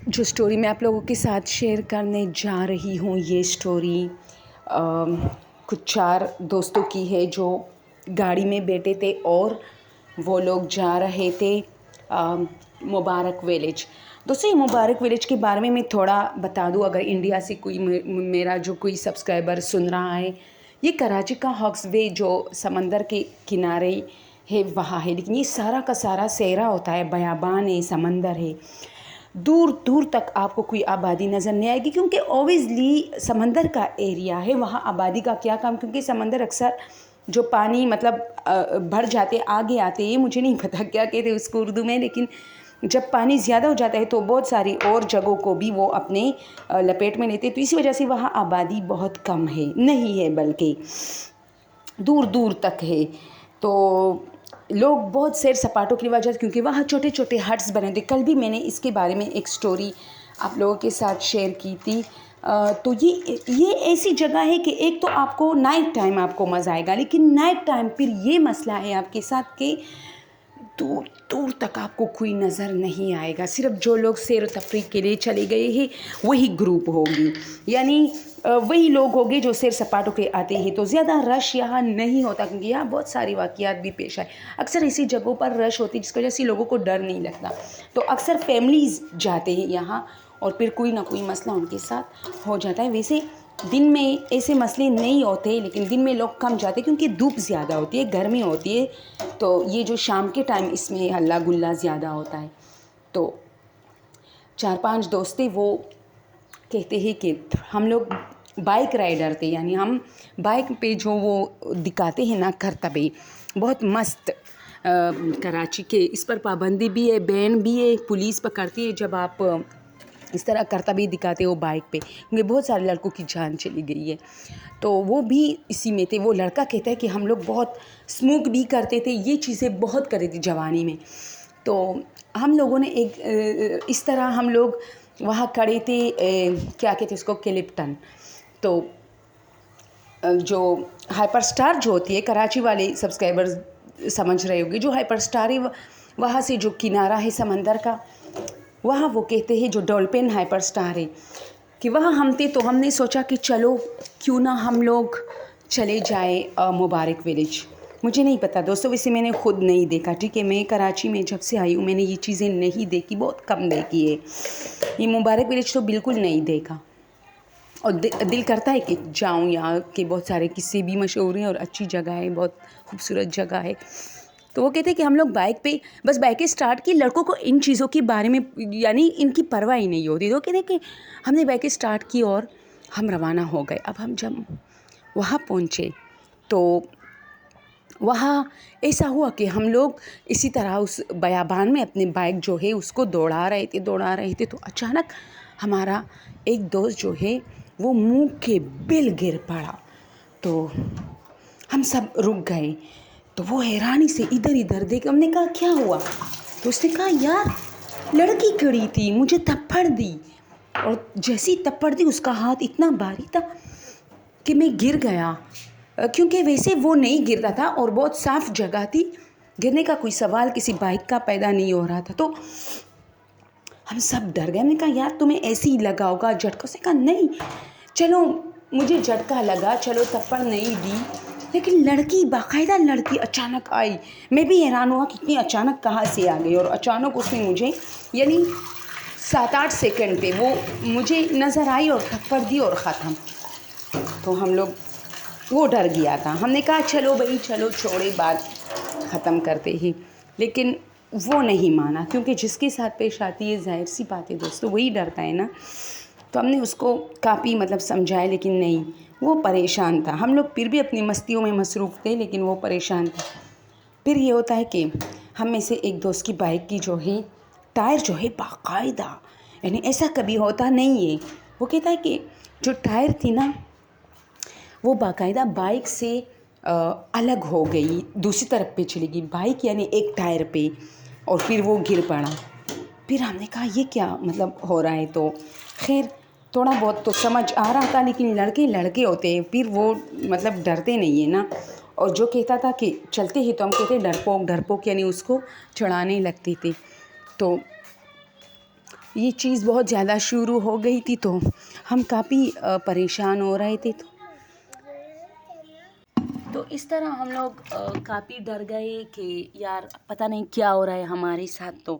جو اسٹوری میں آپ لوگوں کے ساتھ شیئر کرنے جا رہی ہوں، یہ اسٹوری کچھ 4 دوستوں کی ہے جو گاڑی میں بیٹھے تھے اور وہ لوگ جا رہے تھے مبارک ویلیج۔ دوستوں، یہ مبارک ویلیج کے بارے میں تھوڑا بتا دوں، اگر انڈیا سے کوئی میرا جو کوئی سبسکرائبر سن رہا ہے، یہ کراچی کا ہاکس وے جو سمندر کے کنارے ہے وہاں ہے، لیکن یہ سارا کا سارا صحرا ہوتا ہے، بیابان ہے، سمندر ہے، دور دور تک آپ کو کوئی آبادی نظر نہیں آئے گی، کیونکہ اوبویسلی سمندر کا ایریا ہے، وہاں آبادی کا کیا کام، کیونکہ سمندر اکثر جو پانی مطلب بھر جاتے آگے آتے، یہ مجھے نہیں پتہ کیا کہتے اس کو اردو میں، لیکن جب پانی زیادہ ہو جاتا ہے تو بہت ساری اور جگہوں کو بھی وہ اپنے لپیٹ میں لیتے، تو اسی وجہ سے وہاں آبادی بہت کم ہے، نہیں ہے بلکہ دور دور تک ہے، تو لوگ بہت سیر سپاٹوں کی وجہ سے، کیونکہ وہاں چھوٹے چھوٹے ہٹس بنے تھے۔ کل بھی میں نے اس کے بارے میں ایک سٹوری آپ لوگوں کے ساتھ شیئر کی تھی۔ تو یہ ایسی جگہ ہے کہ ایک تو آپ کو نائٹ ٹائم آپ کو مزہ آئے گا، لیکن نائٹ ٹائم پھر یہ مسئلہ ہے آپ کے ساتھ کہ دور دور تک آپ کو کوئی نظر نہیں آئے گا، صرف جو لوگ سیر و تفریح کے لیے چلے گئے ہیں وہی گروپ ہوگی، یعنی وہی لوگ ہوگے جو سیر سپاٹوں کے آتے ہیں، تو زیادہ رش یہاں نہیں ہوتا، کیونکہ یہاں بہت ساری واقعات بھی پیش آئے، اکثر ایسی جگہوں پر رش ہوتی ہے جس کی وجہ سے لوگوں کو ڈر نہیں لگتا، تو اکثر فیملیز جاتے ہیں یہاں اور پھر کوئی نہ کوئی مسئلہ ان کے ساتھ ہو جاتا ہے۔ ویسے دن میں ایسے مسئلے نہیں ہوتے، لیکن دن میں لوگ کم جاتے کیونکہ دھوپ زیادہ ہوتی ہے، گرمی ہوتی ہے، تو یہ جو شام کے ٹائم اس میں ہلہ گلہ زیادہ ہوتا ہے۔ تو 4-5 دوست تھے، وہ کہتے ہیں کہ ہم لوگ بائک رائڈر تھے، یعنی ہم بائک پہ جو وہ دکھاتے ہیں نا کرتبے، بہت مست، کراچی کے اس پر پابندی بھی ہے، بین بھی ہے، پولیس پکڑتی ہے جب آپ اس طرح کرتبے دکھاتے ہو بائک پہ، کیونکہ بہت سارے لڑکوں کی جان چلی گئی ہے، تو وہ بھی اسی میں تھے۔ وہ لڑکا کہتا ہے کہ ہم لوگ بہت اسموک بھی کرتے تھے، یہ چیزیں بہت کرے تھی جوانی میں، تو ہم لوگوں نے ایک اس طرح ہم لوگ وہاں کھڑے تھے، کیا کہتے اس کو، کلپٹن، تو جو ہائپر سٹار جو ہوتی ہے، کراچی والے سبسکرائبرز سمجھ رہے ہوگے، جو ہائپر سٹار ہے وہاں سے جو کنارہ ہے سمندر کا، وہاں وہ کہتے ہیں جو ڈولپن ہائپر سٹار ہے کہ وہاں ہم تھے، تو ہم نے سوچا کہ چلو کیوں نہ ہم لوگ چلے جائیں مبارک ویلیج۔ مجھے نہیں پتہ دوستوں، ویسے میں نے خود نہیں دیکھا، ٹھیک ہے، میں کراچی میں جب سے آئی ہوں میں نے یہ چیزیں نہیں دیکھی، بہت کم دیکھی ہے، یہ مبارک ویلیج تو بالکل نہیں دیکھا، اور دل کرتا ہے کہ جاؤں، یہاں کے بہت سارے قصے بھی مشہور ہیں اور اچھی جگہ ہے، بہت خوبصورت جگہ ہے۔ تو وہ کہتے ہیں کہ ہم لوگ بائک پہ بس بائکیں سٹارٹ کی، لڑکوں کو ان چیزوں کے بارے میں یعنی ان کی پرواہ ہی نہیں ہوتی، تو وہ کہتے ہیں کہ ہم نے بائکیں سٹارٹ کی اور ہم روانہ ہو گئے۔ اب ہم جب وہاں پہنچے تو وہاں ایسا ہوا کہ ہم لوگ اسی طرح اس بیابان میں اپنے بائک جو ہے اس کو دوڑا رہے تھے، تو اچانک ہمارا ایک دوست جو ہے وہ منہ کے بل گر پڑا، تو ہم سب رک گئے، تو وہ حیرانی سے ادھر ادھر دیکھ، ہم نے کہا کیا ہوا، تو اس نے کہا یار لڑکی کھڑی تھی، مجھے تھپڑ دی، اور جیسی تھپڑ دی اس کا ہاتھ اتنا بھاری تھا کہ میں گر گیا، کیونکہ ویسے وہ نہیں گرتا تھا اور بہت صاف جگہ تھی، گرنے کا کوئی سوال کسی بائک کا پیدا نہیں ہو رہا تھا، تو ہم سب ڈر گئے۔ ہم نے کہا یار تمہیں ایسے ہی لگا ہوگا جھٹکا، اس نے کہا نہیں چلو مجھے جھٹکا لگا، چلو تھپڑ نہیں دی، لیکن لڑکی باقاعدہ لڑکی اچانک آئی، میں بھی حیران ہوا کہ اتنی اچانک کہاں سے آ گئی، اور اچانک اس نے مجھے یعنی 7-8 سیکنڈ پہ وہ مجھے نظر آئی اور تھپڑ دی اور ختم، تو ہم لوگ وہ ڈر گیا تھا، ہم نے کہا چلو بھائی چلو چھوڑے بات ختم کرتے ہی، لیکن وہ نہیں مانا، کیونکہ جس کے ساتھ پیش آتی ہے ظاہر سی بات ہے دوستو وہی ڈرتا ہے نا، تو ہم نے اس کو کافی سمجھایا، لیکن نہیں، وہ پریشان تھا، ہم لوگ پھر بھی اپنی مستیوں میں مصروف تھے لیکن وہ پریشان تھا۔ پھر یہ ہوتا ہے کہ ہم میں سے ایک دوست کی بائک کی جو ہے ٹائر جو ہے باقاعدہ، یعنی ایسا کبھی ہوتا نہیں ہے، وہ کہتا ہے کہ جو ٹائر تھی نا وہ باقاعدہ بائک سے الگ ہو گئی، دوسری طرف پہ چلی گئی بائک، یعنی ایک ٹائر پہ، اور پھر وہ گر پڑا۔ پھر ہم نے کہا یہ کیا ہو رہا ہے، تو خیر تھوڑا بہت تو سمجھ آ رہا تھا، لیکن لڑکے ہوتے ہیں، پھر وہ ڈرتے نہیں ہیں نا، اور جو کہتا تھا کہ چلتے ہی، تو ہم کہتے ڈرپوک، یعنی اس کو چڑھانے لگتی تھی، تو یہ چیز بہت زیادہ شروع ہو گئی تھی تو ہم کافی پریشان ہو رہے تھے. تو اس طرح ہم لوگ کافی ڈر گئے کہ یار پتہ نہیں کیا ہو رہا ہے ہمارے ساتھ. تو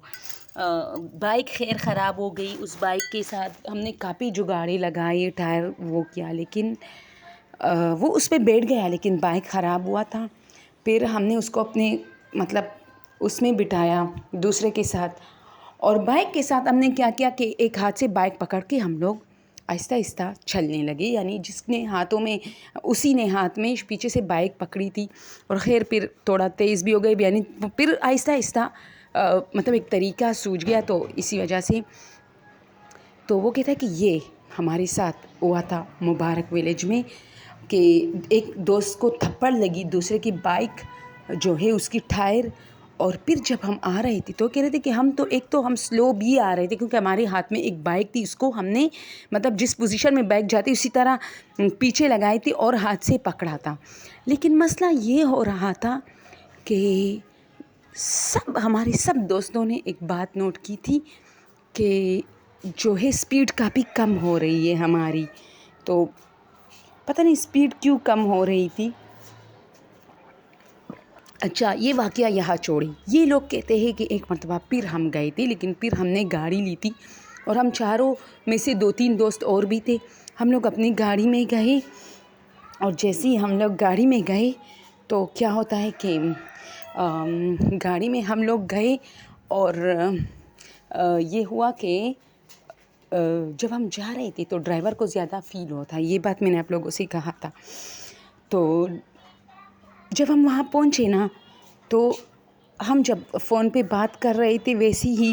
بائک خیر خراب ہو گئی. اس بائک کے ساتھ ہم نے کافی جگاڑے لگائے، ٹائر وہ کیا، لیکن وہ اس پہ بیٹھ گیا لیکن بائک خراب ہوا تھا. پھر ہم نے اس کو اپنے مطلب اس میں بٹھایا دوسرے کے ساتھ، اور بائک کے ساتھ ہم نے کیا کیا کہ ایک ہاتھ سے بائک پکڑ کے ہم لوگ آہستہ آہستہ چلنے لگے. یعنی جس نے ہاتھوں میں اسی نے ہاتھ میں پیچھے سے بائک پکڑی تھی، اور خیر پھر تھوڑا تیز بھی ہو گئی، یعنی پھر آہستہ آہستہ مطلب ایک طریقہ سوجھ گیا. تو اسی وجہ سے تو وہ کہتا ہے کہ یہ ہمارے ساتھ ہوا تھا مبارک ولیج میں کہ ایک دوست کو تھپڑ لگی دوسرے کی بائک جو ہے اس کی ٹائر. اور پھر جب ہم آ رہے تھے تو کہہ رہے تھے کہ ہم سلو بھی آ رہے تھے کیونکہ ہمارے ہاتھ میں ایک بائک تھی. اس کو ہم نے مطلب جس پوزیشن میں بائک جاتی اسی طرح پیچھے لگائی تھی اور ہاتھ سے پکڑا تھا. لیکن مسئلہ یہ ہو رہا تھا کہ ہمارے سب دوستوں نے ایک بات نوٹ کی تھی کہ جو ہے اسپیڈ کافی کم ہو رہی ہے ہماری. تو پتہ نہیں اسپیڈ کیوں کم ہو رہی تھی. اچھا یہ واقعہ یہاں چھوڑی. یہ لوگ کہتے ہیں کہ ایک مرتبہ پھر ہم گئے تھے، لیکن پھر ہم نے گاڑی لی تھی اور ہم چاروں میں سے 2-3 دوست اور بھی تھے. ہم لوگ اپنی گاڑی میں گئے، اور جیسے ہی ہم لوگ گاڑی میں گئے تو کیا ہوتا ہے کہ گاڑی میں ہم لوگ گئے اور یہ ہوا کہ جب ہم جا رہے تھے تو ڈرائیور کو زیادہ فیل ہوتا ہے. یہ بات میں نے آپ لوگوں سے کہا تھا. تو جب ہم وہاں پہنچے نا تو ہم جب فون پہ بات کر رہے تھے ویسے ہی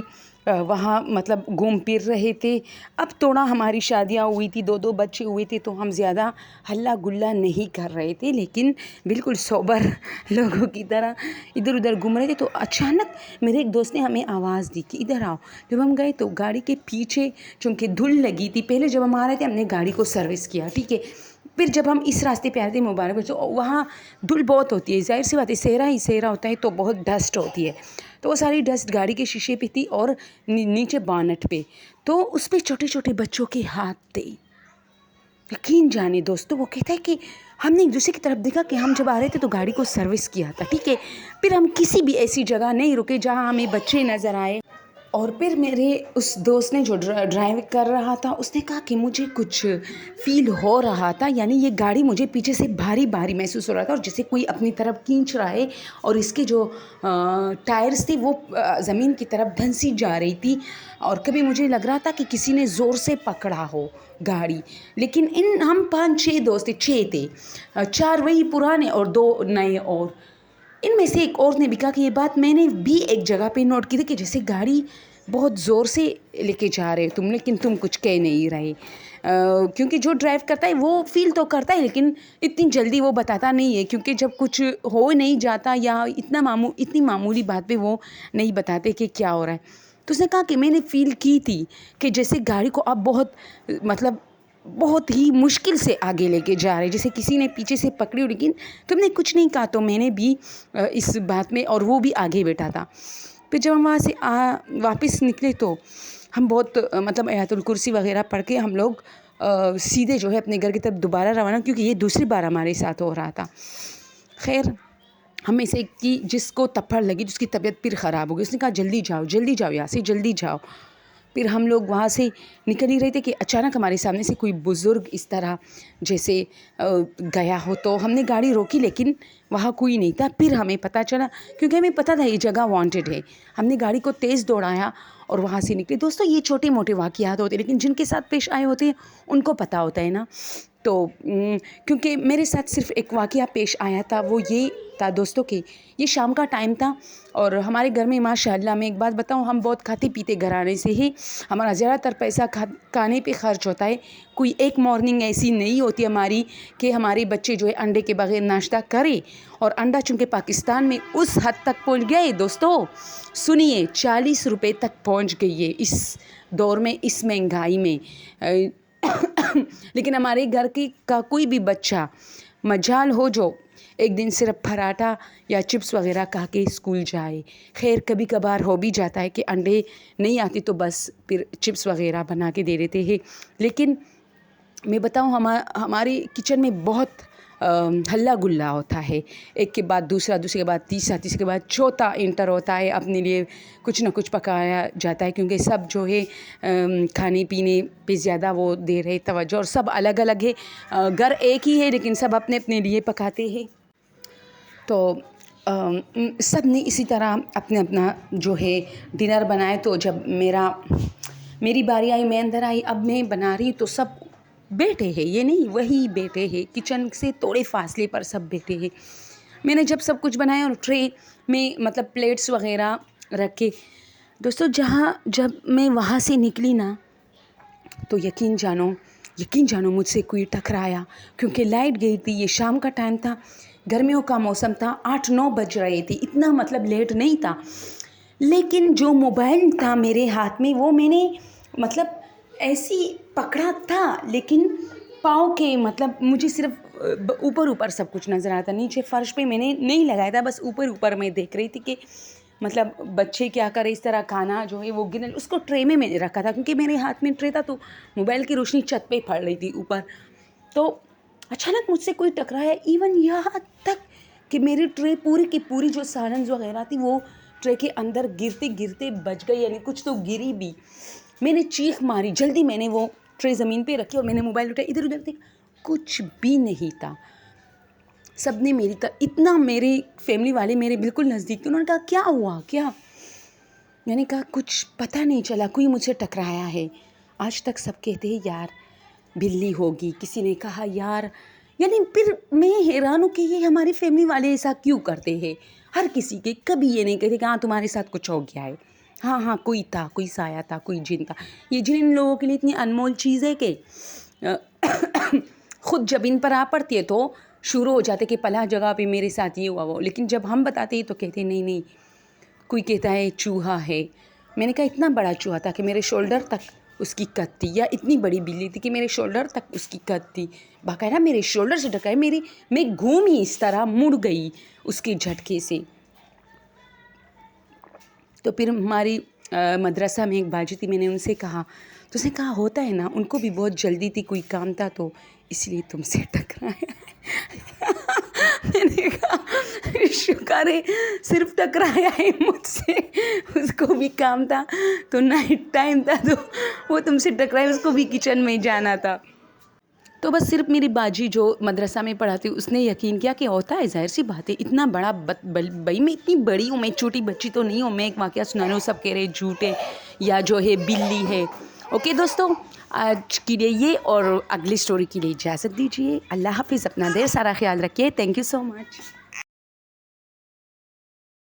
وہاں مطلب گھوم پھر رہے تھے. اب تھوڑا ہماری شادیاں ہوئی تھی، 2 بچے ہوئے تھے، تو ہم زیادہ ہلا گلا نہیں کر رہے تھے، لیکن بالکل سوبر لوگوں کی طرح ادھر ادھر گھوم رہے تھے. تو اچانک میرے ایک دوست نے ہمیں آواز دی کہ ادھر آؤ. جب ہم گئے تو گاڑی کے پیچھے چونکہ دھول لگی تھی، پہلے جب ہم آ رہے تھے ہم نے گاڑی کو سروس کیا، ٹھیک ہے. پھر جب ہم اس راستے پہ آئے تھے مبارک تو وہاں دھول بہت ہوتی ہے، ظاہر سی بات ہے، صحرا ہی صحرا ہوتا ہے تو بہت ڈسٹ ہوتی ہے. تو وہ ساری ڈسٹ گاڑی کے شیشے پہ تھی اور نیچے بانٹ پہ، تو اس پہ چھوٹے چھوٹے بچوں کے ہاتھ تھے. یقین جانے دوستو، وہ کہتا ہے کہ ہم نے ایک دوسرے کی طرف دیکھا کہ ہم جب آ رہے تھے تو گاڑی کو سروس کیا تھا، ٹھیک ہے. پھر ہم کسی بھی ایسی جگہ نہیں رکے جہاں ہمیں بچے نظر آئے. اور پھر میرے اس دوست نے جو ڈرائیو کر رہا تھا اس نے کہا کہ مجھے کچھ فیل ہو رہا تھا، یعنی یہ گاڑی مجھے پیچھے سے بھاری بھاری محسوس ہو رہا تھا، اور جیسے کوئی اپنی طرف کھینچ رہا ہے، اور اس کے جو ٹائرز تھی وہ زمین کی طرف دھنسی جا رہی تھی. اور کبھی مجھے لگ رہا تھا کہ کسی نے زور سے پکڑا ہو گاڑی. لیکن ہم 5-6 دوست تھے، 6 تھے، 4 وہی پرانے اور 2 نئے. اور ان میں سے ایک اور نے بھی کہا کہ یہ بات میں نے بھی ایک جگہ پہ نوٹ کی تھی کہ جیسے گاڑی بہت زور سے لے کے جا رہے تم، لیکن تم کچھ کہہ نہیں رہے. کیونکہ جو ڈرائیو کرتا ہے وہ فیل تو کرتا ہے لیکن اتنی جلدی وہ بتاتا نہیں ہے، کیونکہ جب کچھ ہو نہیں جاتا یا اتنی معمولی بات پہ وہ نہیں بتاتے کہ کیا ہو رہا ہے. تو اس نے کہا کہ میں نے فیل کی تھی کہ جیسے گاڑی کو اب بہت ہی مشکل سے آگے لے کے جا رہے، جیسے کسی نے پیچھے سے پکڑی ہو، لیکن تم نے کچھ نہیں کہا. تو میں نے بھی اس بات میں، اور وہ بھی آگے بیٹھا تھا. پھر جب ہم وہاں سے واپس نکلے تو ہم بہت آیت الکرسی وغیرہ پڑھ کے ہم لوگ سیدھے جو ہے اپنے گھر کی طرف دوبارہ روانہ، کیونکہ یہ دوسری بار ہمارے ساتھ ہو رہا تھا. خیر ہمیں سے کی جس کو تھپڑ لگی جس کی طبیعت پھر خراب ہو گئی، اس نے کہا جلدی جاؤ یہاں سے، جلدی جاؤ. پھر ہم لوگ وہاں سے نکل ہی رہے تھے کہ اچانک ہمارے سامنے سے کوئی بزرگ اس طرح جیسے گیا ہو. تو ہم نے گاڑی روکی لیکن وہاں کوئی نہیں تھا. پھر ہمیں پتہ چلا، کیونکہ ہمیں پتہ تھا یہ جگہ وانٹڈ ہے، ہم نے گاڑی کو تیز دوڑایا اور وہاں سے نکلے. دوستو یہ چھوٹے موٹے واقعات ہوتے ہیں، لیکن جن کے ساتھ پیش آئے ہوتے ہیں ان کو پتہ ہوتا ہے نا. تو کیونکہ میرے ساتھ صرف ایک واقعہ پیش آیا تھا، وہ یہ تھا دوستوں کہ یہ شام کا ٹائم تھا اور ہمارے گھر میں ماشاء اللہ، میں ایک بات بتاؤں، ہم بہت کھاتے پیتے گھرانے سے ہی، ہمارا زیادہ تر پیسہ کھانے پہ خرچ ہوتا ہے. کوئی ایک مارننگ ایسی نہیں ہوتی ہماری کہ ہمارے بچے جو ہے انڈے کے بغیر ناشتہ کرے. اور انڈا چونکہ پاکستان میں اس حد تک پہنچ گیا ہے دوستو، سنیے 40 روپے تک پہنچ گئی ہے اس دور میں، اس مہنگائی میں. لیکن ہمارے گھر کا کوئی بھی بچہ مجال ہو جو ایک دن صرف پراٹھا یا چپس وغیرہ کھا کے اسکول جائے. خیر کبھی کبھار ہو بھی جاتا ہے کہ انڈے نہیں آتے تو بس پھر چپس وغیرہ بنا کے دے دیتے ہیں. لیکن میں بتاؤں ہمارے کچن میں بہت ہلا گلا ہوتا ہے. ایک کے بعد دوسرا کے بعد تیسرا کے بعد چوتھا انٹر ہوتا ہے. اپنے لیے کچھ نہ کچھ پکایا جاتا ہے کیونکہ سب جو ہے کھانے پینے پہ زیادہ وہ دے رہے توجہ, اور سب الگ الگ ہے. گھر ایک ہی ہے لیکن سب اپنے اپنے لیے پکاتے ہیں. تو سب نے اسی طرح اپنا جو ہے ڈنر بنائے. تو جب میری باری آئی, میں اندر آئی, اب میں بنا رہی تو سب بیٹھے ہیں, یہ نہیں وہی بیٹھے ہیں کچن سے تھوڑے فاصلے پر سب بیٹھے ہیں. میں نے جب سب کچھ بنایا اور ٹرے میں مطلب پلیٹس وغیرہ رکھے, دوستو جب میں وہاں سے نکلی نا تو یقین جانو مجھ سے کوئی ٹکرایا کیونکہ لائٹ گئی تھی. یہ شام کا ٹائم تھا, گرمیوں کا موسم تھا, 8-9 بج رہے تھے, اتنا مطلب لیٹ نہیں تھا. لیکن جو موبائل تھا میرے ہاتھ میں وہ میں نے مطلب ایسی پکڑا تھا, لیکن پاؤں کے مطلب مجھے صرف اوپر سب کچھ نظر آتا, نیچے فرش پہ میں نے نہیں لگایا تھا, بس اوپر میں دیکھ رہی تھی کہ مطلب بچے کیا کرے, اس طرح کھانا جو ہے وہ گرنے. اس کو ٹرے میں نے رکھا تھا کیونکہ میرے ہاتھ میں ٹرے تھا تو موبائل کی روشنی چھت پہ پڑ رہی تھی اوپر. تو اچانک مجھ سے کوئی ٹکرایا, ایون یہاں تک کہ میری ٹرے پوری کی پوری جو سالنز وغیرہ تھی وہ ٹرے کے اندر گرتے بچ گئی, یعنی کچھ تو گری بھی. میں نے چیخ ماری, جلدی میں نے وہ ٹرے زمین پہ رکھی اور میں نے موبائل اٹھایا, ادھر ادھر دیکھا, کچھ بھی نہیں تھا. سب نے میری اتنا, میرے فیملی والے میرے بالکل نزدیک تھے, انہوں نے کہا کیا ہوا کیا. میں نے کہا کچھ پتہ نہیں چلا, کوئی مجھ سے ٹکرایا ہے. آج تک سب کہتے ہیں یار بلی ہوگی, کسی نے کہا یار, یعنی پھر میں حیران ہوں کہ یہ ہماری فیملی والے ایسا کیوں کرتے ہیں. ہر کسی کے کبھی یہ نہیں کہتے کہ ہاں تمہارے ساتھ کچھ ہو گیا ہے, ہاں کوئی تھا, کوئی سایہ تھا, کوئی جن تھا. یہ جن ان لوگوں کے لیے اتنی انمول چیز ہے کہ خود جب ان پر آ پڑتی ہے تو شروع ہو جاتے کہ پلا جگہ پہ میرے ساتھ یہ ہوا وہ. لیکن جب ہم بتاتے ہیں تو کہتے نہیں, کوئی کہتا ہے چوہا ہے. میں نے کہا اتنا بڑا چوہا تھا کہ میرے شولڈر تک اس کی قد تھی, یا اتنی بڑی بلی تھی کہ میرے شولڈر تک اس کی قد تھی, باقاعدہ میرے شولڈر سے ڈھکا ہے. میں گھومی اس طرح, مڑ گئی اس کے جھٹکے سے. تو پھر ہماری مدرسہ میں ایک باجی تھی, میں نے ان سے کہا تو اس نے کہا ہوتا ہے نا, ان کو بھی بہت جلدی تھی, کوئی کام تھا تو اس لیے تم سے ٹکرایا. میں نے کہا شکر ہے صرف ٹکرایا ہے مجھ سے, اس کو بھی کام تھا تو نائٹ ٹائم تھا تو وہ تم سے ٹکرایا, اس کو بھی کچن میں جانا تھا. تو بس صرف میری باجی جو مدرسہ میں پڑھاتی اس نے یقین کیا کہ ہوتا ہے, ظاہر سی بات ہے, اتنا بڑا بھائی میں اتنی بڑی ہوں, میں چھوٹی بچی تو نہیں ہوں. میں ایک واقعہ سنا رہی ہوں, سب کہہ رہے جھوٹ ہے یا جو ہے بلی ہے. اوکے دوستو, آج کے لیے یہ, اور اگلی سٹوری کے لیے اجازت دیجیے. اللہ حافظ, اپنا ڈھیر سارا خیال رکھیے. Thank you so much.